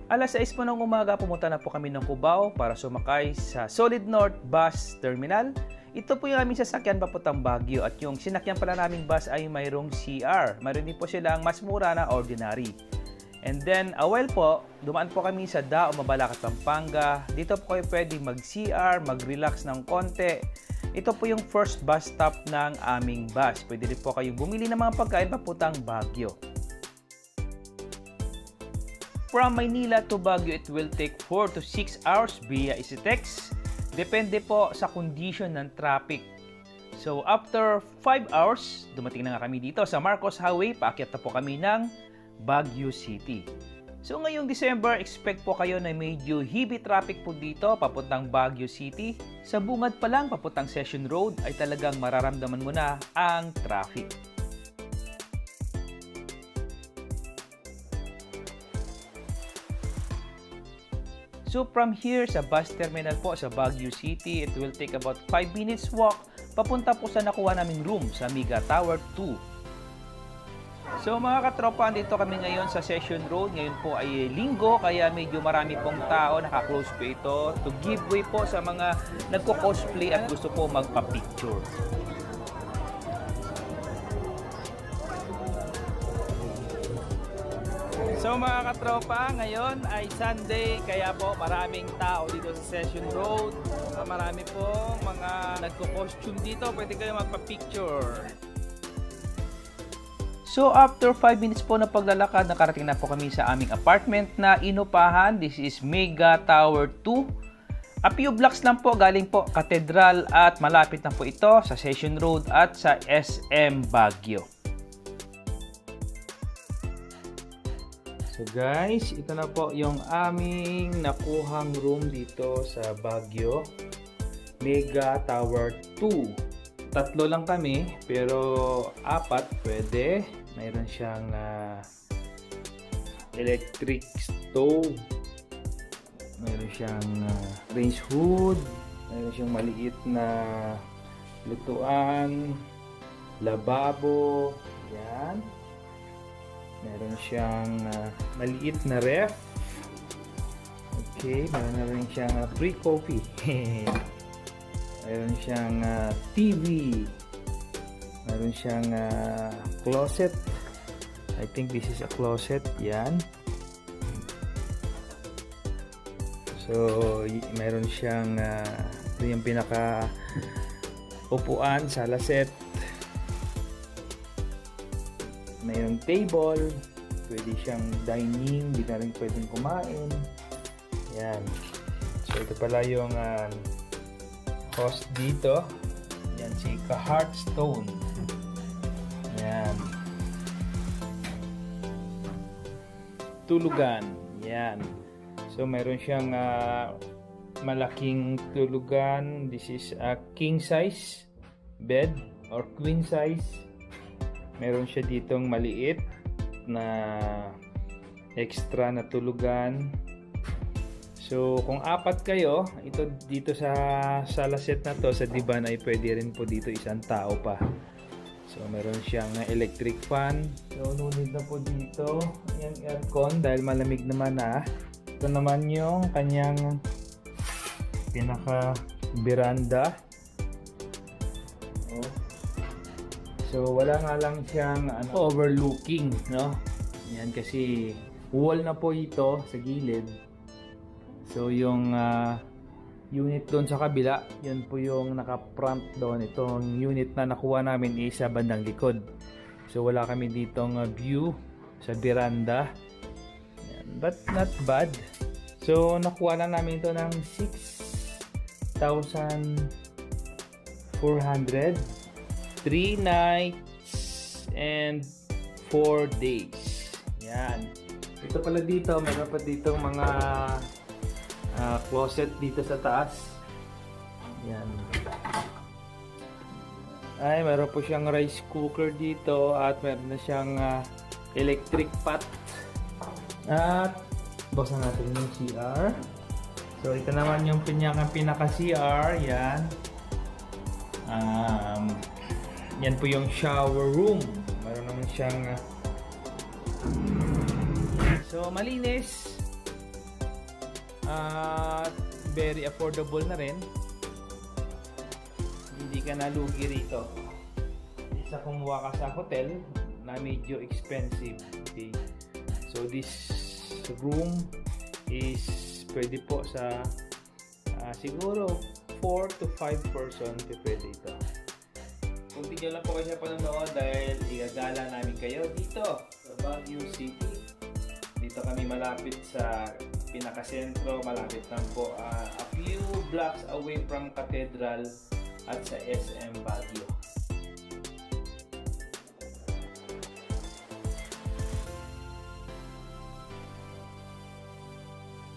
Alas 6 po ng umaga, pumunta na po kami ng Cubao para sumakay sa Solid North Bus Terminal. Ito po yung aming sasakyan papuntang Baguio at yung sinakyan pala naming bus ay mayroong CR. Mayroon din po silang mas mura na ordinary. And then, po, dumaan po kami sa Dao, Mabalacat, Pampanga. Dito po kayo pwedeng mag-CR, mag-relax ng konti. Ito po yung first bus stop ng aming bus. Pwede rin po kayong bumili ng mga pagkain papuntang Baguio. From Maynila to Baguio, it will take 4 to 6 hours via EasyTex. Depende po sa condition ng traffic. So, after 5 hours, dumating na nga kami dito sa Marcos Highway. Paakyat na po kami ng Baguio City. So, ngayong December, expect po kayo na medyo heavy traffic po dito papuntang Baguio City. Sa bungad pa lang papuntang Session Road ay talagang mararamdaman mo na ang traffic. So from here sa bus terminal po sa Baguio City, it will take about 5 minutes walk papunta po sa nakuha naming room sa Mega Tower 2. So mga katropa, dito kami ngayon sa Session Road. Ngayon po ay linggo kaya medyo marami pong tao, naka-close po ito to give way po sa mga nagko-cosplay at gusto po magpa-picture. So mga katropa, ngayon ay Sunday kaya po maraming tao dito sa Session Road. Marami po mga nagko-costume dito, pwede kayo magpa-picture. So after 5 minutes po na paglalakad, nakarating na po kami sa aming apartment na inupahan. This is Mega Tower 2. A few blocks lang po galing po Cathedral at malapit na po ito sa Session Road at sa SM Baguio. So guys, ito na po yung aming nakuhang room dito sa Baguio. Mega Tower 2. Tatlo lang kami, pero 4 pwede. Mayroon siyang electric stove. Mayroon siyang range hood. Mayroon siyang maliit na lutuan. Lababo. Yan. Meron siyang maliit na ref. Okay, meron na rin siyang free coffee. Meron siyang TV. Meron siyang closet. I think this is a closet. Yan. So, meron siyang yung pinaka upuan, sala set. Mayroong table, pwede siyang dining, hindi na rin pwedeng kumain. Yan. So ito pala yung host dito. Yan si Hearthstone. Yan. Tulugan. Yan. So mayroon siyang malaking tulugan. This is a king size bed or queen size. Meron siya ditong maliit na extra na tulugan. So, kung 4 kayo, ito dito sa sala set na to, sa divan ay pwede rin po dito isang tao pa. So, meron siyang electric fan. So, no need na po dito yung aircon dahil malamig naman na. Ito naman yung kanyang pinaka veranda. So wala nga lang siyang overlooking, no? Yan kasi wall na po ito sa gilid. So yung unit doon sa kabila, yun po yung naka-front doon. Itong unit na nakuha namin is sa bandang likod. So wala kami ditong view sa veranda. Yan, but not bad. So nakuha lang namin ito ng 6,400. 3 nights and 4 days. Yan. Ito pala dito, meron pa dito mga closet dito sa taas. Yan. Ay, meron po siyang rice cooker dito at meron na siyang electric pot. At buksan natin yung CR. So, ito naman yung pinaka-CR. Yan. Yan po yung shower room. Meron naman siyang so malinis. At very affordable na rin. Hindi ka nalugi rito. Isa kumuha ka sa hotel na medyo expensive. Okay? So this room is pwede po sa siguro 4 to 5 person pwede ito. Kung tigyan lang po kayo sa panonood dahil igagala namin kayo dito sa Baguio City. Dito kami malapit sa pinakasentro, malapit lang po a few blocks away from Cathedral at sa SM Baguio.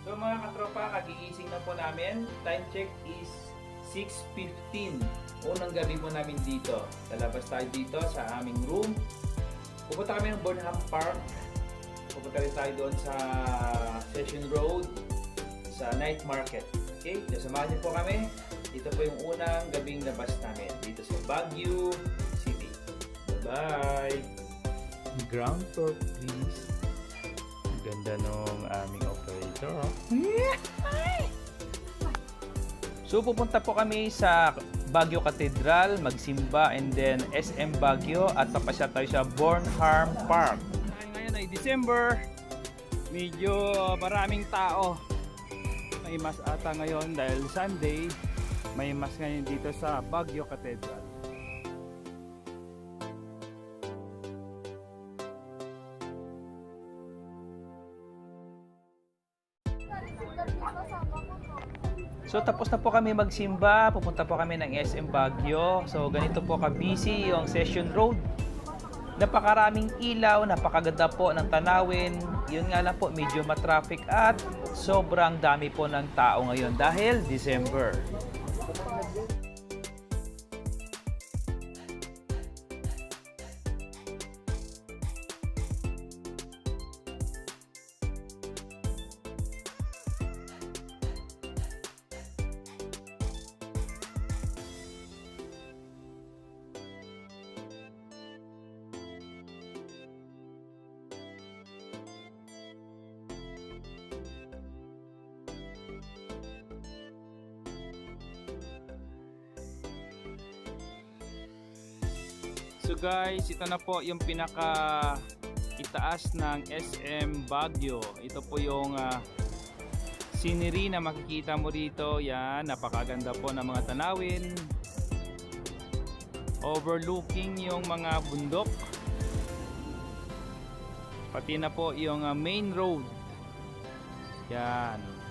So mga katropa, kagigising na po namin. Time check is 6:15. Unang gabi po namin dito. Lalabas tayo dito sa aming room. Pupunta kami ng Burnham Park. Pupunta rin tayo doon sa Session Road sa night market. Okay? So samahan niyo po kami. Ito po yung unang gabing labas namin dito sa Baguio City. Bye-bye! Ground floor please. Ganda nung aming operator. So pupunta po kami sa Baguio Cathedral, magsimba, and then SM Baguio at papasya tayo sa Burnham Park. Ngayon ay December, medyo maraming tao. May mas ata ngayon dahil Sunday, may mas ngayon dito sa Baguio Cathedral. So tapos na po kami magsimba, pupunta po kami ng SM Baguio. So ganito po ka-busy yung Session Road. Napakaraming ilaw, napakaganda po ng tanawin. Yun nga lang po, medyo matraffic at sobrang dami po ng tao ngayon dahil December. So guys, ito na po yung pinaka itaas ng SM Baguio. Ito po yung scenery na makikita mo dito. Yan, napakaganda po ng mga tanawin. Overlooking yung mga bundok. Pati na po yung main road. Yan.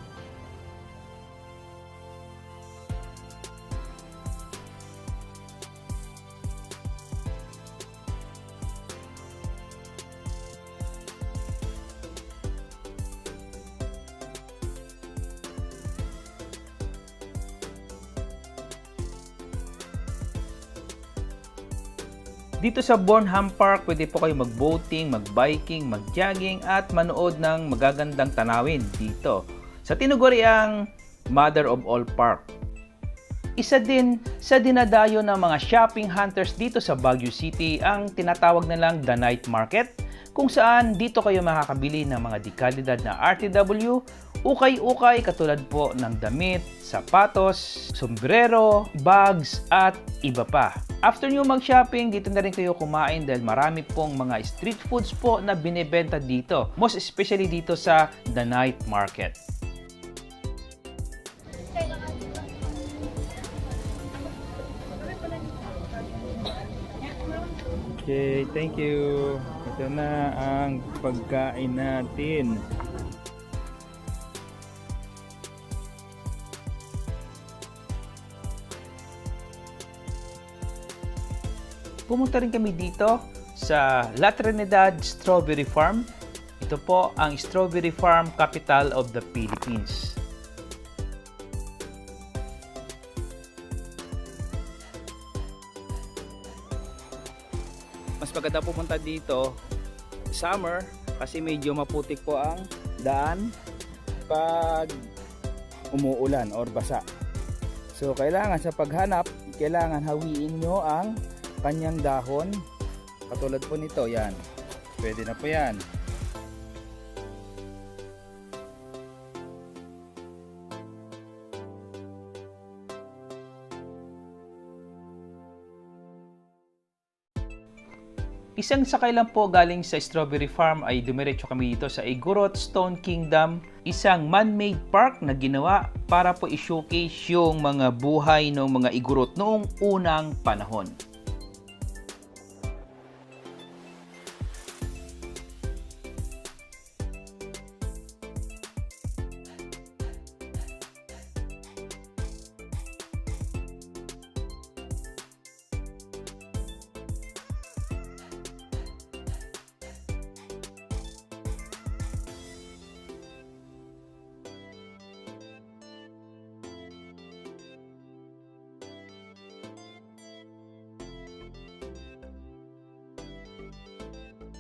Dito sa Burnham Park, pwede po kayo mag-boating, mag-biking, mag-jogging at manood ng magagandang tanawin dito sa tinuguriang Mother of All Park. Isa din sa dinadayo ng mga shopping hunters dito sa Baguio City ang tinatawag nilang The Night Market, kung saan dito kayo makakabili ng mga dekalidad na RTW, ukay-ukay katulad po ng damit, sapatos, sombrero, bags at iba pa. After nyo mag-shopping, dito na rin kayo kumain dahil marami pong mga street foods po na binebenta dito. Most especially dito sa The Night Market. Okay, thank you. Ito na ang pagkain natin. Pumunta rin kami dito sa La Trinidad Strawberry Farm. Ito po ang strawberry farm capital of the Philippines. Mas maganda pumunta dito summer kasi medyo maputik po ang daan pag umuulan or basa. So kailangan sa paghanap, kailangan hawiin nyo ang kanyang dahon. Katulad po nito, yan. Pwede na po yan. Isang sakay lang po galing sa Strawberry Farm ay dumiretso kami dito sa Igorot Stone Kingdom, isang man-made park na ginawa para po i-showcase yung mga buhay ng mga Igorot noong unang panahon.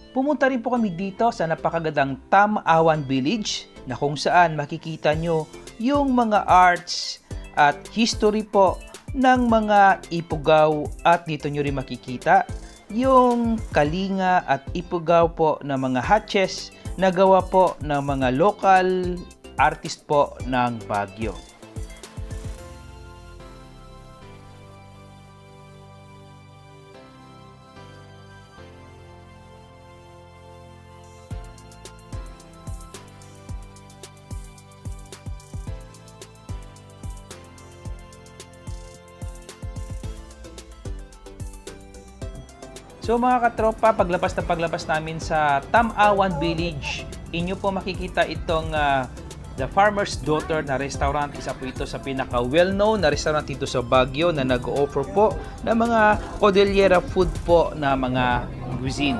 Pumunta rin po kami dito sa napakagandang Tam-awan Village na kung saan makikita nyo yung mga arts at history po ng mga Ifugao, at dito nyo rin makikita yung kalinga at Ifugao po na mga hatches na gawa po ng mga local artist po ng Baguio. So mga katropa, paglabas namin sa Tam-awan Village, inyo po makikita itong The Farmer's Daughter na restaurant. Isa po ito sa pinaka well-known na restaurant dito sa Baguio na nag-o-offer po ng mga Cordillera food po na mga cuisine.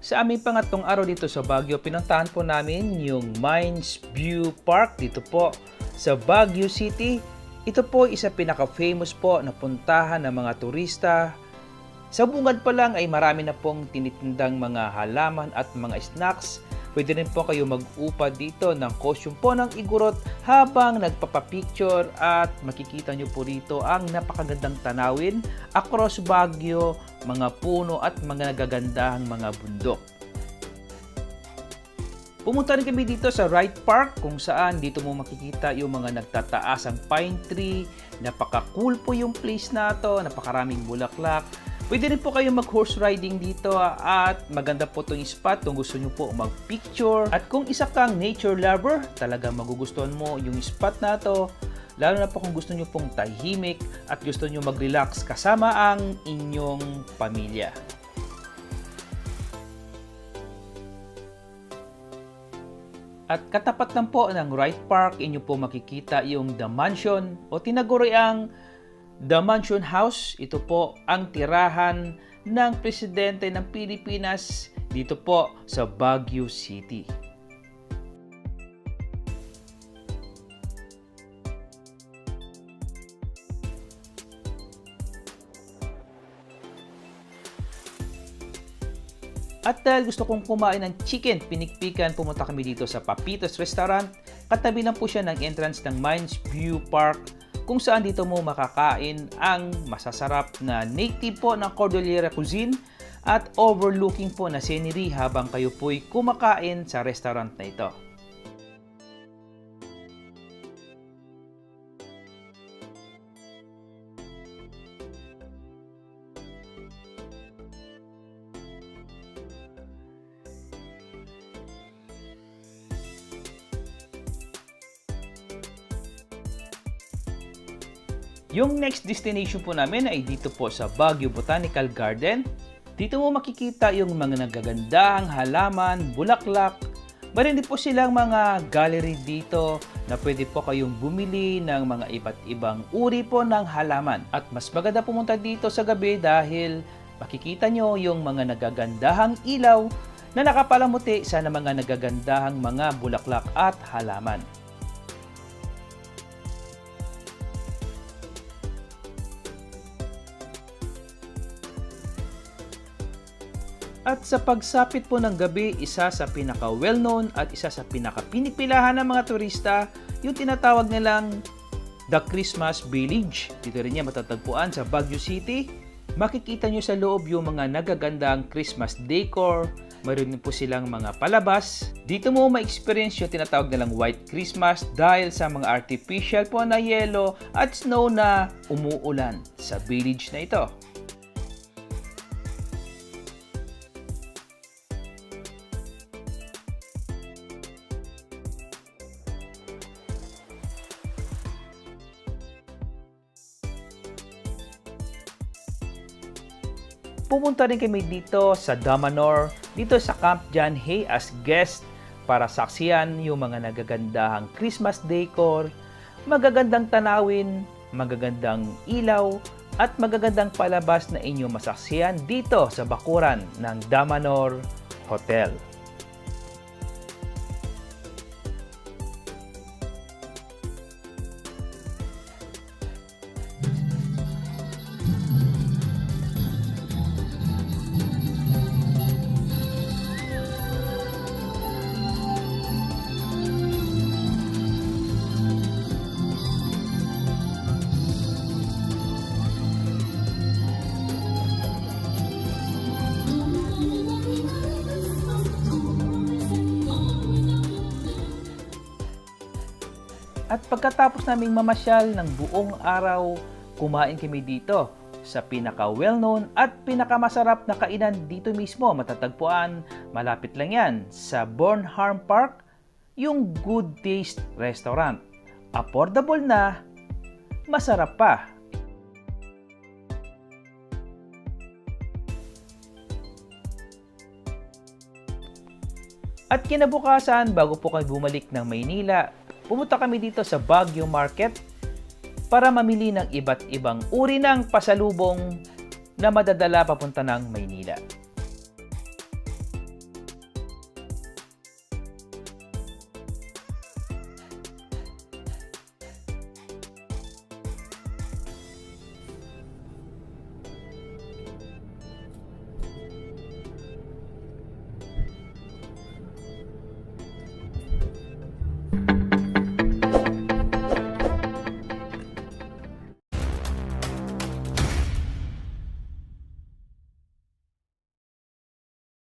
Sa aming pangatlong araw dito sa Baguio, pinuntahan po namin yung Mines View Park dito po sa Baguio City. Ito po isa pinaka-famous po na puntahan ng mga turista. Sa bungad pa lang ay marami na pong tinitindang mga halaman at mga snacks. Pwede rin po kayo mag-upa dito ng costume po ng Igorot habang nagpapapicture, at makikita nyo po rito ang napakagandang tanawin across Baguio, mga puno at mga nagagandahang mga bundok. Pumunta rin kami dito sa Wright Park kung saan dito mo makikita yung mga nagtataasang pine tree. Napaka-cool po yung place na to, napakaraming bulaklak. Pwede rin po kayo mag-horse riding dito at maganda po itong spot kung gusto nyo po mag-picture. At kung isa kang nature lover, talagang magugustuhan mo yung spot na to. Lalo na po kung gusto nyo pong tahimik at gusto nyo mag-relax kasama ang inyong pamilya. At katapat lang po ng Wright Park, inyo po makikita yung The Mansion o tinaguri ang The Mansion House. Ito po ang tirahan ng presidente ng Pilipinas dito po sa Baguio City. At dahil gusto kong kumain ng chicken pinikpikan, pumunta kami dito sa Papitos Restaurant. Katabi lang po siya ng entrance ng Mines View Park, kung saan dito mo makakain ang masasarap na native po ng Cordillera cuisine at overlooking po na scenery habang kayo po'y kumakain sa restaurant na ito. Yung next destination po namin ay dito po sa Baguio Botanical Garden. Dito mo makikita yung mga nagagandahang halaman, bulaklak. Meron din po silang mga gallery dito na pwede po kayong bumili ng mga iba't ibang uri po ng halaman. At mas maganda pumunta dito sa gabi dahil makikita nyo yung mga nagagandahang ilaw na nakapalamuti sa mga nagagandahang mga bulaklak at halaman. At sa pagsapit po ng gabi, isa sa pinaka well-known at isa sa pinaka pinipilahan ng mga turista, yung tinatawag nilang The Christmas Village. Dito rin niya matatagpuan sa Baguio City. Makikita nyo sa loob yung mga nagagandang Christmas decor. Mayroon din po silang mga palabas. Dito mo ma-experience yung tinatawag nilang White Christmas dahil sa mga artificial po na yelo at snow na umuulan sa village na ito. Pumunta rin kami dito sa Damanor, dito sa Camp John Hay as guest para saksiyan yung mga nagagandahang Christmas decor, magagandang tanawin, magagandang ilaw, at magagandang palabas na inyong masaksiyan dito sa bakuran ng Damanor Hotel. At pagkatapos naming mamasyal ng buong araw, kumain kami dito sa pinaka well-known at pinakamasarap na kainan dito mismo. Matatagpuan, malapit lang yan sa Bornharm Park, yung Good Taste Restaurant. Affordable na, masarap pa. At kinabukasan, bago po kami bumalik ng Maynila, pumunta kami dito sa Baguio Market para mamili ng iba't ibang uri ng pasalubong na madadala papunta ng Maynila.